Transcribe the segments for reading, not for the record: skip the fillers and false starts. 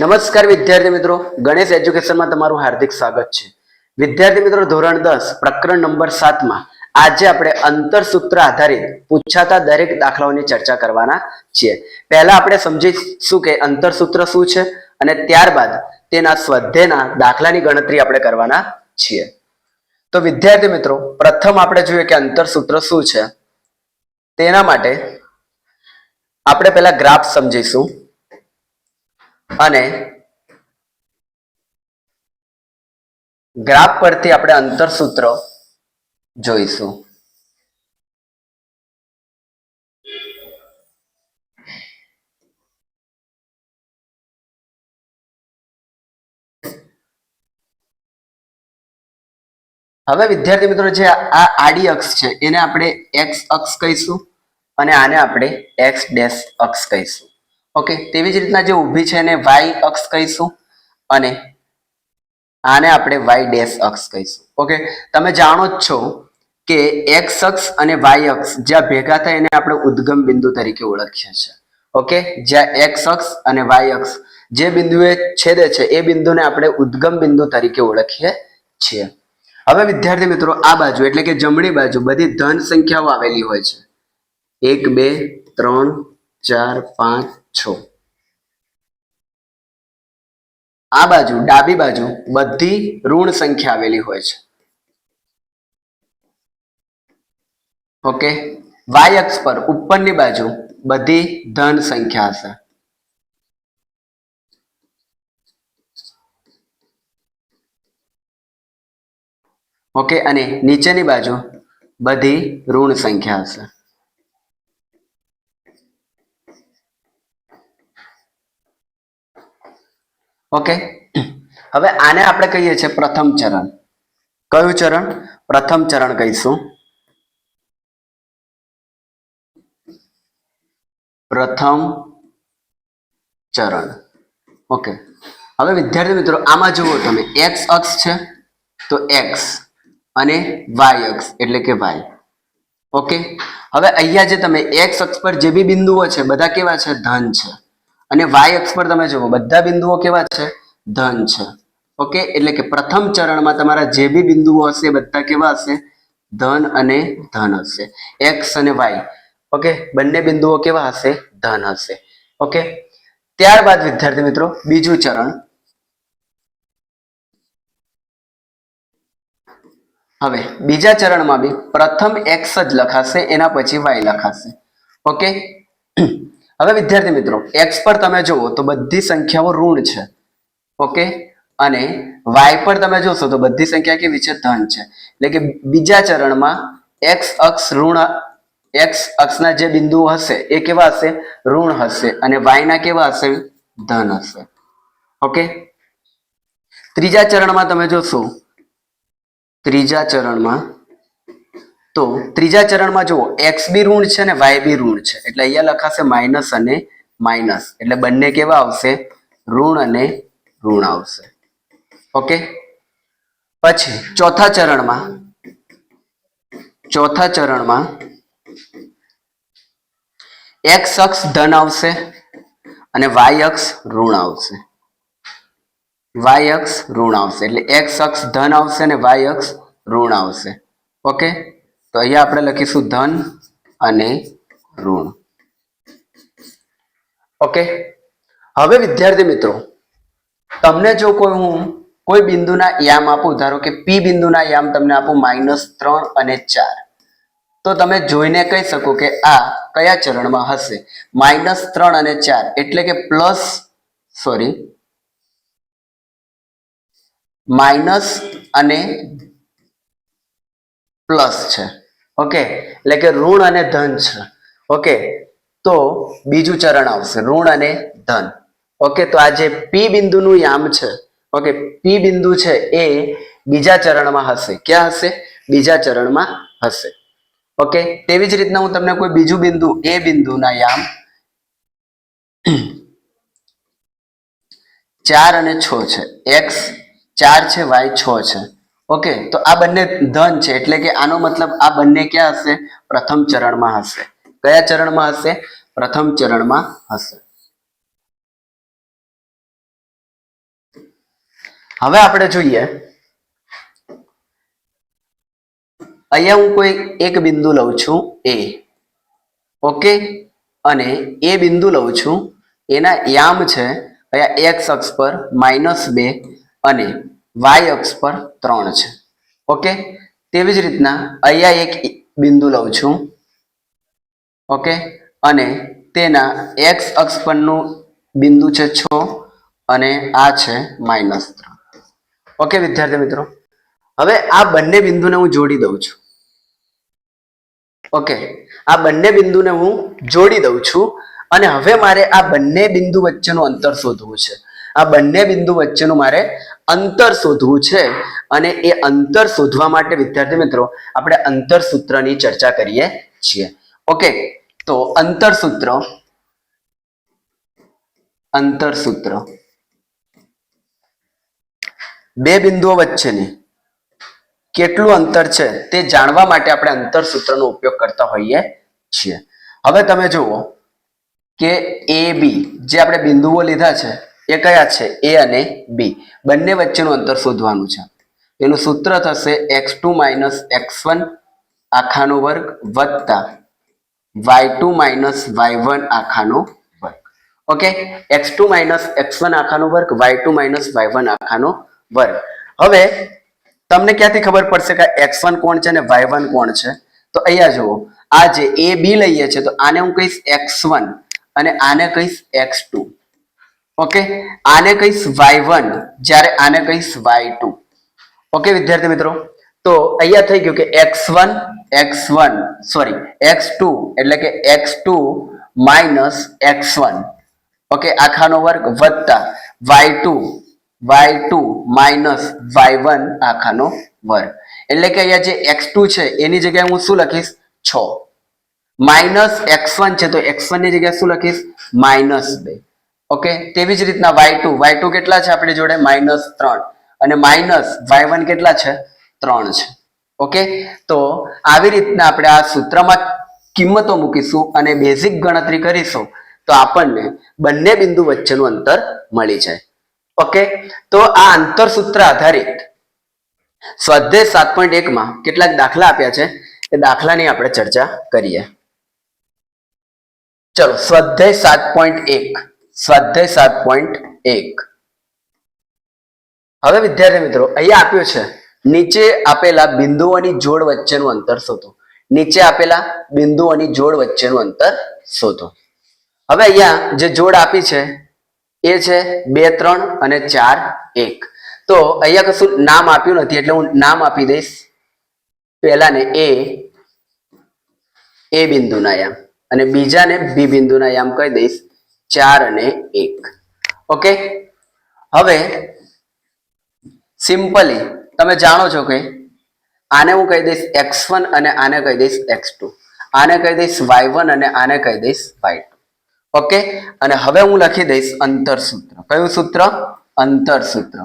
નમસ્કાર વિદ્યાર્થી મિત્રો, ગણેશ એજ્યુકેશનમાં તમારું હાર્દિક સ્વાગત છે. વિદ્યાર્થી મિત્રો, ધોરણ 10 પ્રકરણ નંબર 7 માં આજે આપણે અંતરસૂત્ર આધારિત પૂછાતા દરેક દાખલાઓની ચર્ચા કરવાના છીએ. પહેલા આપણે સમજીશું કે અંતરસૂત્ર શું છે અને ત્યારબાદ તેના સ્વાધ્યાયના દાખલાની ગણતરી આપણે કરવાના છીએ. તો વિદ્યાર્થી મિત્રો, પ્રથમ આપણે જોઈએ કે અંતરસૂત્ર શું છે. તેના માટે આપણે પહેલા ગ્રાફ સમજીશું અને ગ્રાફ પરથી આપણે અંતરસૂત્ર જોઈશું. હવે વિદ્યાર્થી મિત્રો, જે આ આડી અક્ષ છે એને આપણે એક્સ અક્ષ કહીશું અને આને આપણે એક્સ ડેશ અક્ષ કહીશું. ઓકે, તેવી જ રીતના જે ઊભી છે એને વાય અક્ષ કહીશું અને આને આપણે વાય ડેશ અક્ષ કહીશું. ઓકે, તમે જાણો જ છો કે એક્સ અક્ષ અને વાય અક્ષ જ્યાં ભેગા થાય એને આપણે ઉદ્ગમ બિંદુ તરીકે ઓળખીએ છીએ. ઓકે, જ્યાં એક્સ અક્ષ અને વાય અક્ષ જે બિંદુએ છેદે છે એ બિંદુને આપણે ઉદ્ગમ બિંદુ તરીકે ઓળખીએ છીએ. હવે વિદ્યાર્થી મિત્રો, આ બાજુ એટલે કે જમણી બાજુ બધી ધન સંખ્યાઓ આવેલી હોય છે. 1 2 3 4 5 6. આ બાજુ ડાબી બાજુ બધી ઋણ સંખ્યા આવેલી હોય છે. ઓકે, વાય અક્ષ પર ઉપરની બાજુ બધી ધન સંખ્યા હશે. ઓકે, અને નીચેની બાજુ બધી ઋણ સંખ્યા હશે. ઓકે, હવે આને આપણે કહીએ છીએ પ્રથમ ચરણ. કયું ચરણ? પ્રથમ ચરણ કહીશું. પ્રથમ ચરણ. ઓકે, હવે વિદ્યાર્થી મિત્રો, આમાં જુઓ તમે, એક્સ અક્ષ છે તો એક્સ અને વાય અક્ષ એટલે કે વાય. ઓકે, હવે અહીંયા જે તમે એક્સ અક્ષ પર જે બી બિંદુઓ છે બધા કેવા છે? ધન છે. અને વાય અક્ષ પર તમે જુઓ બધા બિંદુઓ કેવા છે? ધન છે. ઓકે, એટલે કે પ્રથમ ચરણમાં તમારા જે બી બિંદુઓ હશે બધા કેવા હશે? ધન અને ધન હશે. એક્સ અને વાય. ઓકે, બંને બિંદુઓ કેવા હશે? ધન હશે. ઓકે, ત્યારબાદ વિદ્યાર્થી મિત્રો, બીજું ચરણ. હવે બીજા ચરણમાં બી પ્રથમ એક્સ જ લખાશે, એના પછી વાય લખાશે. ઓકે, હવે વિદ્યાર્થી મિત્રો, એક્સ પર તમે જુઓ તો બધી સંખ્યાઓ ઋણ છે. ઓકે, અને વાય પર તમે જોશો તો બધી સંખ્યા કેવી છે? ધન છે. એટલે કે બીજા ચરણમાં એક્સ અક્ષ ઋણ, એક્સ અક્ષના જે બિંદુઓ હશે એ કેવા હશે? ઋણ હશે અને વાયના કેવા હશે? ધન હશે. ઓકે, ત્રીજા ચરણમાં તમે જોશો, ત્રીજા ચરણમાં જુઓ, એક્સ બી ઋણ છે અને વાય બી ઋણ છે. એટલે અહીંયા લખાશે માઇનસ અને માઇનસ. એટલે બંને કેવા આવશે? ઋણ અને ઋણ આવશે. ઓકે, પછી ચોથા ચરણમાં એક્સ અક્ષ ધન આવશે અને વાય અક્ષ ઋણ આવશે. વાય અક્ષ ઋણ આવશે. એટલે એક્સ અક્ષ ધન આવશે અને વાય અક્ષ ઋણ આવશે. ઓકે, તો અહીંયા આપણે લખીશું ધન અને ઋણ. ઓકે, હવે વિદ્યાર્થી મિત્રો, તમને જો કોઈ બિંદુના યામ આપું, ધારો કે પી બિંદુના યામ તમને આપું -3 અને 4, તો તમે જોઈને કહી શકો કે આ કયા ચરણમાં હશે? -3 અને 4 એટલે કે માઇનસ અને પ્લસ છે. ઓકે, એટલે કે ઋણ અને ધન છે. ઓકે, તો બીજું ચરણ આવશે ઋણ અને ધન. ઓકે, તો આ જે પી બિંદુનું યામ છે, ઓકે, પી બિંદુ છે એ બીજા ચરણમાં હશે. ક્યાં હશે? બીજા ચરણમાં હશે. ઓકે, તેવી જ રીતના હું તમને કોઈ બીજું બિંદુ, એ બિંદુના યામ 4 અને 6 છે. એક્સ 4 છે, વાય 6 છે. ઓકે, તો આ બંને ધન છે એટલે કે આનો મતલબ આ બંને ક્યાં હશે? પ્રથમ ચરણમાં હશે. કયા ચરણમાં હશે? પ્રથમ ચરણમાં હશે. હવે આપણે જોઈએ, અહીંયા હું કોઈ એક બિંદુ લઉં છું એ, ઓકે, અને એ બિંદુ લઉં છું, એના યામ છે અહીંયા એક્સ અક્ષ પર -2 અને વાય અક્ષ પર 3 છે, ઓકે. તેવી જ રીતના અહીંયા એક બિંદુ લઉં છું, ઓકે, અને તેના એક્સ અક્ષ પરનું બિંદુ છે 6 અને આ છે -3, ઓકે વિદ્યાર્થી મિત્રો. હવે આ બંને બિંદુને હું જોડી દઉં છું, ઓકે, આ બંને બિંદુને હું જોડી દઉં છું અને હવે મારે આ બંને બિંદુ વચ્ચેનું અંતર શોધવું છે. આ બંને બિંદુ વચ્ચેનું મારે અંતર શોધવું છે અને એ અંતર શોધવા માટે વિદ્યાર્થી મિત્રો આપણે અંતર સૂત્રની ચર્ચા કરીએ છીએ, ઓકે. તો અંતર સૂત્ર બે બિંદુઓ વચ્ચેની કેટલું અંતર છે તે જાણવા માટે આપણે અંતર સૂત્રનો ઉપયોગ કરતા હોઈએ છીએ. હવે તમે જુઓ કે એ બી જે આપણે બિંદુઓ લીધા છે એ કયા છે, એ અને બી, બંને વચ્ચેનું અંતર શોધવાનું છે. એનું સૂત્ર થશે x2 - x1 આખાનો વર્ગ વત્તા y2 - y1 આખાનો વર્ગ, ઓકે. x2 - x1 આખાનો વર્ગ, y2 - y1 આખાનો વર્ગ. હવે તમને ક્યાંથી ખબર પડશે કે x1 કોણ છે અને y1 કોણ છે? તો અહીંયા જુઓ, આ જે એ બી લઈએ છે તો આને હું કહીશ x1 અને આને કહીશ x2, ઓકે. આને કહીશ y1 જ્યારે આને કહીશ y2, ઓકે વિદ્યાર્થી મિત્રો. તો અહીંયા થઈ ગયું કે x1 x2 એટલે કે x2 - x1, ઓકે, આખાનો વર્ગ વત્તા y2 - y1 આખાનો વર્ગ. એટલે કે અહીંયા જે x2 છે એની જગ્યાએ હું શું લખીશ 6, માઇનસ x1 છે તો x1 ની જગ્યાએ શું લખીશ -2, ઓકે. તેવી જ રીતના y2 કેટલા છે આપણી જોડે -3 અને માઇનસ y1 કેટલા છે 3 છે, ઓકે. તો આવી રીતના આપણે આ સૂત્રમાં કિંમતો મૂકીશું અને બેઝિક ગણતરી કરીશું તો આપણને બંને બિંદુ વચ્ચેનું અંતર મળી જાય, ઓકે. તો આ અંતર સૂત્ર આધારિત સ્વાધ્યાય 7.1 માં કેટલાક દાખલા આપ્યા છે એ દાખલાની આપણે ચર્ચા કરીએ. ચલો સ્વાધ્યાય 7.1 હવે વિદ્યાર્થી મિત્રો અહીંયા આપ્યું છે નીચે આપેલા બિંદુઓની જોડ વચ્ચેનું અંતર શોધો. નીચે આપેલા બિંદુઓની જોડ વચ્ચેનું અંતર શોધો. હવે અહીંયા જે જોડ આપી છે એ છે 2 3 અને 4 1. તો અહીંયા કશું નામ આપ્યું નથી એટલે હું નામ આપી દઈશ પહેલાને એ બિંદુના યામ અને બીજાને બી બિંદુના યામ કહી દઈશ 4 અને 1, ઓકે. હવે સિમ્પલી તમે જાણો છો કે આને હું કહી દઈશ x1 અને આને કહી દઈશ x2, આને કહી દઈશ y1 અને આને કહી દઈશ y2, ઓકે. અને હવે હું લખી દઈશ અંતર સૂત્ર. કયું સૂત્ર? અંતર સૂત્ર.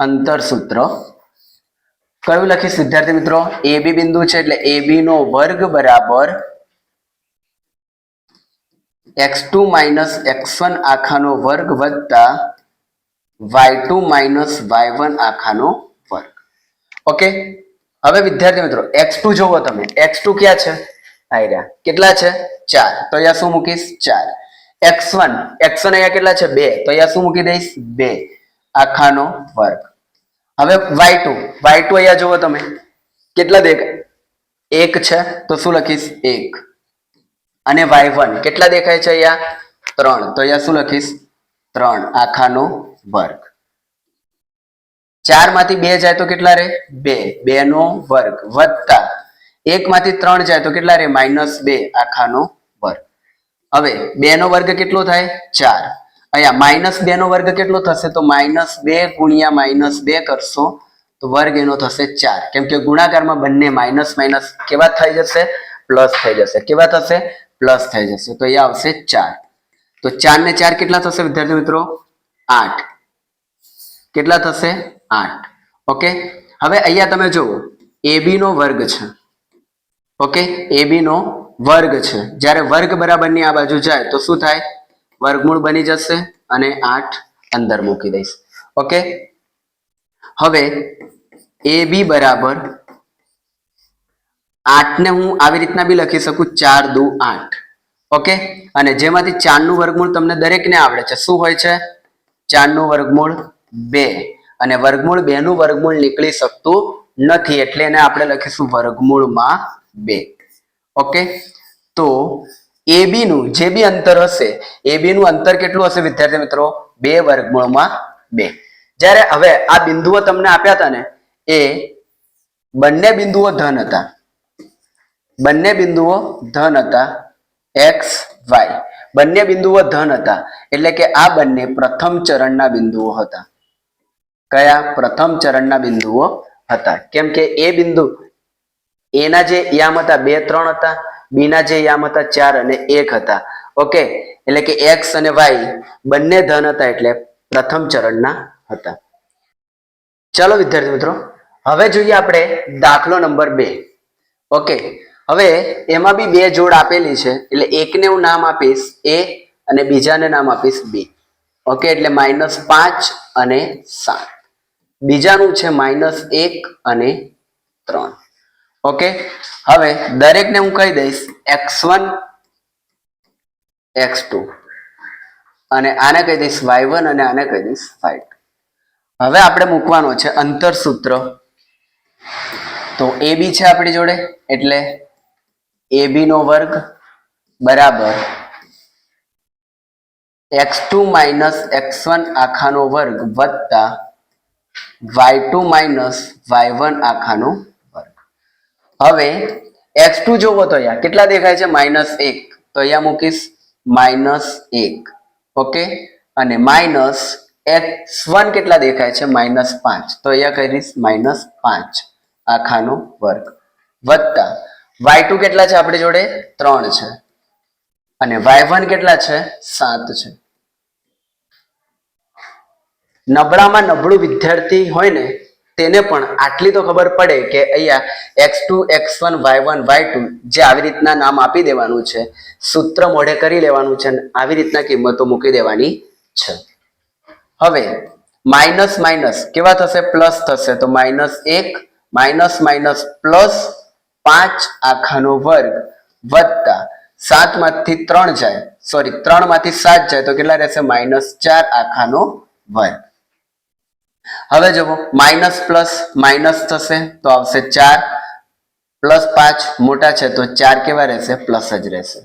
અંતર સૂત્ર કયું લખીશ વિદ્યાર્થી મિત્રો? એ બી બિંદુ છે એટલે એ બી નો વર્ગ બરાબર x2 - x1 આખાનો વર્ગ વત્તા y2 - y1 આખાનો વર્ગ, ઓકે. હવે વિદ્યાર્થી મિત્રો x2 જોવો તમે, x2 ક્યાં છે? આયરા કેટલા છે 4, તો અહીંયા શું મૂકીશ 4. x1 અહીંયા કેટલા છે 2, તો અહીંયા શું મૂકી દઈશ 2 આખાનો વર્ગ. હવે y2 અહીંયા જોવો તમે કેટલા દેખાય 1 છે તો શું લખીશ 1 અને y1 કેટલા દેખાય છે અહીંયા 3, તો અહીંયા શું લખીશ 3 આખાનો વર્ગ. 4 માંથી 2 જાય તો કેટલા રહે 2 નો વર્ગ વત્તા 1 માંથી 3 જાય તો કેટલા રહે -2 આખાનો વર્ગ. હવે 2 નો વર્ગ કેટલો થાય 4, અહીંયા -2 નો વર્ગ કેટલો થશે તો -2 ગુણ્યા -2 કરશો તો વર્ગ એનો થશે 4, કેમ કે ગુણાકારમાં બંને માઇનસ માઇનસ કેવા થઈ જશે પ્લસ થઈ જશે. કેવા થશે પ્લસ થઈ જશે. તો અહીંયા આવશે 4. તો 4 ને 4 કેટલા થશે વિદ્યાર્થી મિત્રો 8. કેટલા થશે 8, ઓકે. હવે અહીંયા તમે જુઓ AB નો વર્ગ છે, ઓકે. AB નો વર્ગ છે, જ્યારે વર્ગ બરાબરની આ બાજુ જાય તો શું થાય? વર્ગમૂળ બની જશે અને 8 અંદર મૂકી દઈશ. ઓકે, હવે AB બરાબર 8 ને હું આવી રીતના બી લખી શકું, 4 દુ 8. ઓકે, અને જેમાંથી 4 નું વર્ગમૂળ તમને દરેકને આવડે છે. શું હોય છે? 4 નું વર્ગમૂળ 2, અને વર્ગમૂળ 2 નું વર્ગમૂળ નીકળી શકતું નથી, એટલે એને આપણે લખીશું વર્ગમૂળમાં 2. ઓકે, તો AB નું જે બી અંતર હશે, AB નું અંતર કેટલું હશે વિદ્યાર્થી મિત્રો? 2 વર્ગમૂળમાં 2. જ્યારે હવે આ બિંદુઓ તમને આપ્યા હતા ને, એ બંને બિંદુઓ ધન હતા. બંને બિંદુઓ ધન હતા, x y બંને બિંદુઓ ધન હતા, એટલે કે આ બંને પ્રથમ ચરણના બિંદુઓ હતા. કયા? પ્રથમ ચરણના બિંદુઓ હતા. કેમ કે એ બિંદુ A ના જે યામ હતા 2 3 હતા, B ના જે યામ હતા 4 અને 1 હતા. ઓકે, એટલે કે x અને y બંને ધન હતા, એટલે પ્રથમ ચરણના હતા. ચાલો વિદ્યાર્થી મિત્રો, હવે જોઈએ આપણે દાખલો નંબર 2. ઓકે, હવે એમાં બી 2 જોડ આપેલી છે, એટલે એકને હું નામ આપીશ A અને બીજાને નામ આપીશ B. ઓકે, એટલે -5 અને 7. બીજાનું છે -1 અને 3. ઓકે, હવે દરેકને હું કહી દઈશ x1 x2, અને આને કહી દઈશ y1 અને આને કહી દઈશ y2. હવે આપણે મૂકવાનો છે અંતર સૂત્ર. તો AB છે આપણી જોડે, એટલે AB નો વર્ગ બરાબર x2 - x1 આખાનો વર્ગ વત્તા y2 - y1 આખાનો વર્ગ. હવે x2 જોવો તો અહીંયા કેટલા દેખાય છે? -1, તો અહીંયા મૂકીશ -1. ઓકે, અને માઇનસ x1 કેટલા દેખાય છે? -5, તો અહીંયા કરીશ -5 આખાનો વર્ગ વત્તા y2 કેટલા છે આપણી જોડે? 3 છે, અને y1 કેટલા છે? 7 છે. નબળામાં નબળું વિદ્યાર્થી હોય ને, તેને પણ આટલી તો ખબર પડે કે અહીંયા x2 x1 y1 y2 જે આવી રીતના નામ આપી દેવાનું છે, સૂત્ર મોઢે કરી લેવાનું છે, આવી રીતના કિંમતો મૂકી દેવાની છે. હવે માઇનસ માઇનસ કેવા થશે? પ્લસ થશે, તો -1 માઇનસ માઇનસ પ્લસ 5 આખાનો વર્ગ વત્તા 7 માંથી 3 જાય, સોરી 3 માંથી 7 જાય તો કેટલા રહેશે? -4 આખાનો વર્ગ. હવે જુઓ, માઇનસ પ્લસ માઇનસ થશે તો આવશે 4, પ્લસ 5 મોટા છે તો 4 કેવા રહેશે? પ્લસ જ રહેશે,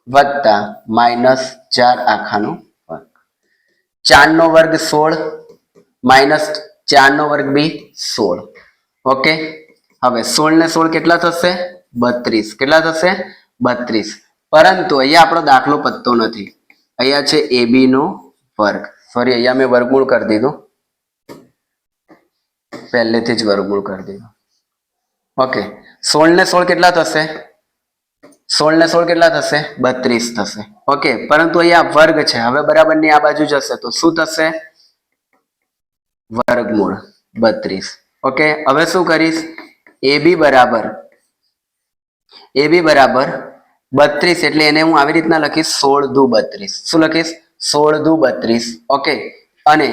વત્તા -4 આખાનો વર્ગ. 4 નો વર્ગ 16, -4 નો વર્ગ બી 16. ઓકે, હવે 16 ને 16 કેટલા થશે? 32. કેટલા થશે? 32. પરંતુ અહીંયા આપણો દાખલો પતતો નથી. અહીંયા છે AB નો વર્ગ, સોરી અહીંયા મેં વર્ગમૂળ કરી દીધું, પહેલેથી જ વર્ગમૂળ કરી દીધું. ઓકે, 16 ને 16 કેટલા થશે? 16 ને 16 કેટલા થશે? 32 થશે. ઓકે, પરંતુ અહીંયા વર્ગ છે, હવે બરાબરની આ બાજુ જશે તો શું થશે? વર્ગમૂળ 32. ઓકે, હવે શું કરીશ? AB બરાબર 32, એટલે એને હું આવી રીતના લખીશ 16 દુ 32. શું લખીશ? 16 દુ 32. ઓકે, અને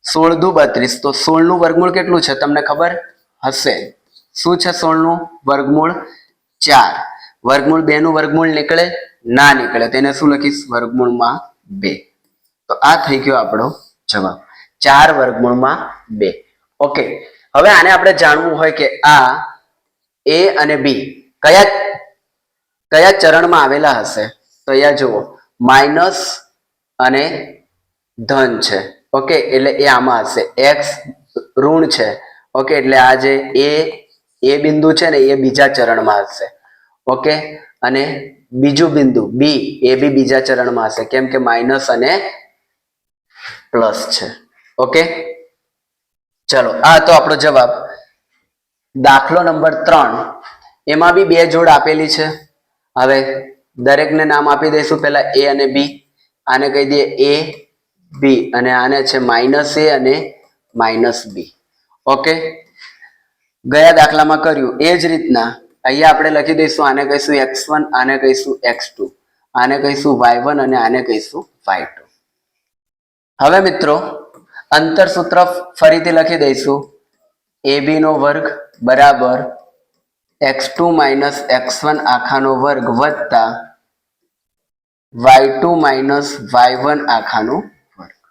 16 દુ 32, તો 16 નું વર્ગમૂળ કેટલું છે તમને ખબર હશે? શું છે 16 નું વર્ગમૂળ? 4. વર્ગમૂળ 2 નું વર્ગમૂળ નીકળે? ના નીકળે, તેને શું લખીશ? વર્ગમૂળમાં 2. તો આ થઈ ગયો આપણો જવાબ, 4 વર્ગમૂળમાં 2. ઓકે, હવે આને આપણે જાણવું હોય કે આ A અને B કયા ચરણમાં આવેલા હશે, તો અહીંયા જુઓ માઇનસ અને ધન છે. ઓકે, એટલે એ આમાં હશે. x ઋણ છે. ઓકે, એટલે આ જે A બિંદુ છે ને એ બીજા ચરણમાં હશે. ઓકે, અને બીજું બિંદુ B એ બી બીજા ચરણમાં હશે, કેમ કે માઇનસ અને પ્લસ છે. ઓકે, ચલો આ તો આપણો જવાબ. દાખલો નંબર 3, એમાં બી 2 જોડ આપેલી છે. હવે દરેકને નામ આપી દઈશું, પહેલા A અને B. આને કહી દઈએ A B, અને આને છે -A અને -B. ઓકે, ગયા દાખલામાં કર્યું એ જ રીતના અહીંયા આપણે લખી દઈશું, આને કહીશું x1, આને કહીશું x2, આને કહીશું y1 અને આને કહીશું y2. હવે મિત્રો અંતર સૂત્ર ફરીથી લખી દઈશું, ab નો વર્ગ બરાબર x2 માઇનસ x1 આખાનો વર્ગ વત્તા y2 માઇનસ y1 આખાનો વર્ગ.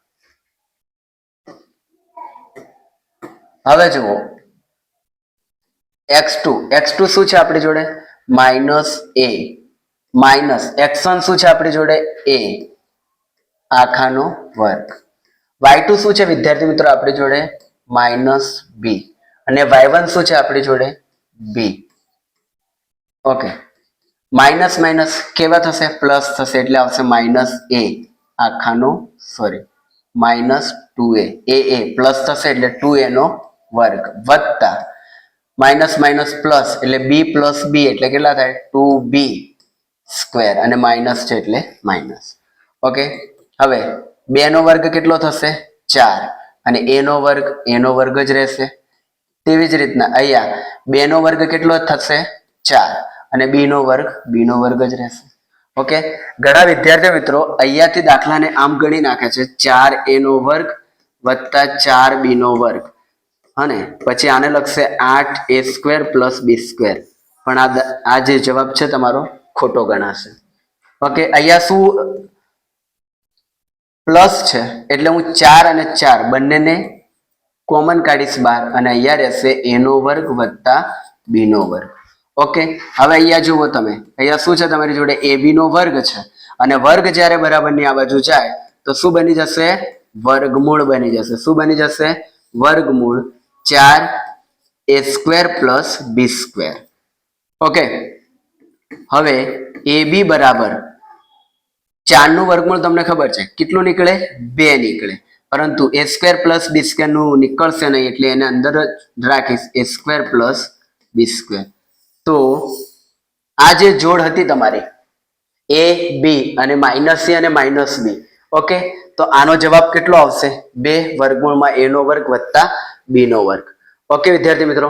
હવે જુઓ x2 શું છે આપણી જોડે? માઇનસ a માઇનસ x1 શું છે આપણી જોડે? a આખાનો વર્ગ. y2 શું છે વિદ્યાર્થી મિત્રો આપણી જોડે? માઇનસ b અને y1 શું છે આપણી જોડે? b. ઓકે, માઇનસ માઇનસ કેવા થશે? પ્લસ થશે એટલે આવશે માઇનસ a આખાનો માઇનસ 2a, a પ્લસ થશે એટલે 2a નો વર્ગ વત્તા માઇનસ માઇનસ પ્લસ એટલે b પ્લસ b એટલે કેટલા થાય? 2b સ્ક્વેર અને માઇનસ છે એટલે માઇનસ. ઓકે, હવે 2 નો વર્ગ કેટલો થશે? 4 અને a નો વર્ગ જ રહેશે. તેવી જ રીતના અહીંયા 2 નો વર્ગ કેટલો થશે? 4 અને b નો વર્ગ જ રહેશે. ઓકે, ઘણા વિદ્યાર્થી મિત્રો અહીંયાથી દાખલાને આમ ગણી નાખે છે, 4a નો વર્ગ વત્તા 4b નો વર્ગ અને પછી આને લખશે 8a square plus b square, પણ આ જે જવાબ છે તમારો ખોટો ગણાશે. ઓકે, અહીંયા શું પ્લસ છે એટલે હું 4 અને 4 બંનેને કોમન કાઢીશ બહાર અને અહીંયા રહેશે a નો વર્ગ વત્તા b નો વર્ગ. ઓકે, હવે અહીંયા જુઓ તમે, અહીંયા શું છે તમારી જોડે? ab નો વર્ગ છે અને વર્ગ જ્યારે બરાબરની આ બાજુ જાય તો શું બની જશે? વર્ગમૂળ બની જશે. શું બની જશે? વર્ગમૂળ 4a square plus b square. Okay, હવે ab બરાબર 4 નું વર્ગમૂળ તમને ખબર છે કેટલું નીકળે? 2 નીકળે, પરંતુ a square plus b square નું નીકળશે નહીં એટલે એને અંદર જ રાખીશ, a square plus b square. તો આ જે જોડ હતી તમારી a b અને માઇનસ c અને માઇનસ b, ઓકે, તો આનો જવાબ કેટલો આવશે? 2 વર્ગમૂળમાં a નો વર્ગ વત્તા b નો વર્ગ. ઓકે વિદ્યાર્થી મિત્રો.